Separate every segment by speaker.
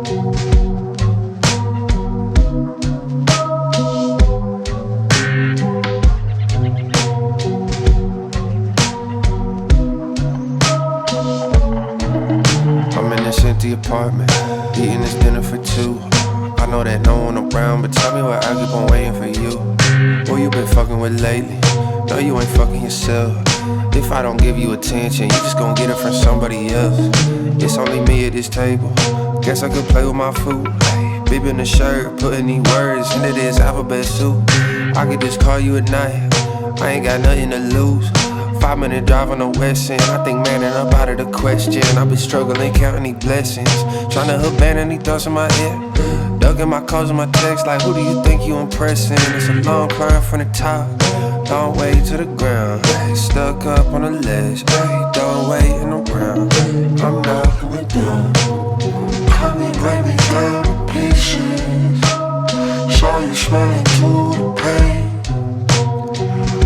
Speaker 1: I'm in this empty apartment, eating this dinner for two. I know that no one around, but tell me why I keep on waiting for you. Who you been fucking with lately? No, you ain't fucking yourself. If I don't give you attention, you just gon' get it from somebody else. It's only me at this table, guess I could play with my food. Bib in the shirt, putting these words into this alphabet soup. I could just call you at night, I ain't got nothing to lose. 5-minute drive on the west end, I think manning up out of the question. I've been struggling, counting these blessings, trying to hook band any thoughts in my head. Ducking my calls and my texts, like who do you think you impressing? It's a long climb from the top, long way to the ground. Stuck up on the ledge, don't waiting around. I'm not with them.
Speaker 2: Come and break me down to pieces. Saw you smiling through the pain.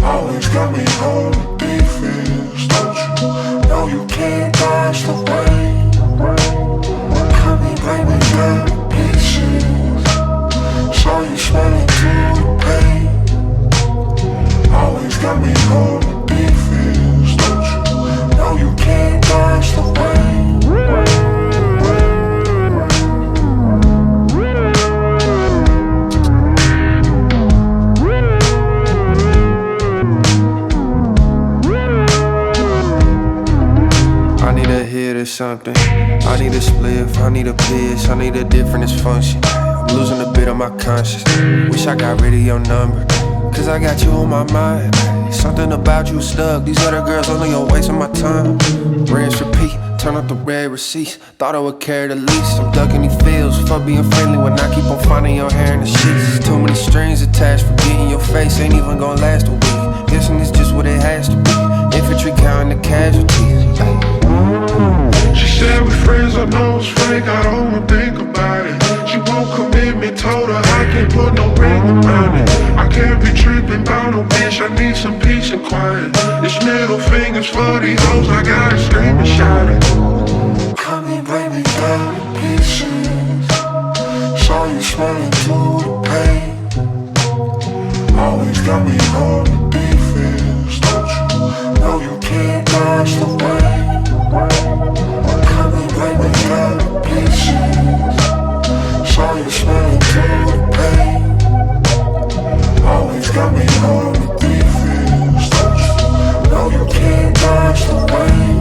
Speaker 2: Always got me on the defense, don't you? No, you can't dodge the rain. Come and break me down to pieces. Saw you smiling through the pain. Always got me on the defense, don't you? No, you can't dodge the rain.
Speaker 1: I need a hit or something, I need a spliff, I need a piss, I need a different dysfunction. I'm losing a bit of my conscience, wish I got rid of your number, cause I got you on my mind. Something about you stuck, these other girls only a waste of my time. Rinse, repeat, turn up the red receipts, thought I would carry the least. I'm ducking these feels, fuck being friendly when I keep on finding your hair in the sheets. Too many strings attached, forgetting your face ain't even gonna last a week. Guessing it's just what it has to be, infantry counting the casualties.
Speaker 2: She said we friends, I know it's fake, I don't wanna think about it. She won't commit me, told her I can't put no ring around it. I can't be tripping about no bitch, I need some peace and quiet. It's middle fingers for these hoes, I gotta scream and shout it. Come and break me down to pieces. Saw you smiling through the pain. Always got me on the defense, don't you? No, you can't dodge the rain. Come and break me down to pieces. Saw you smiling through the pain. Always got me on the defense, don't you? No, you can't dodge the rain.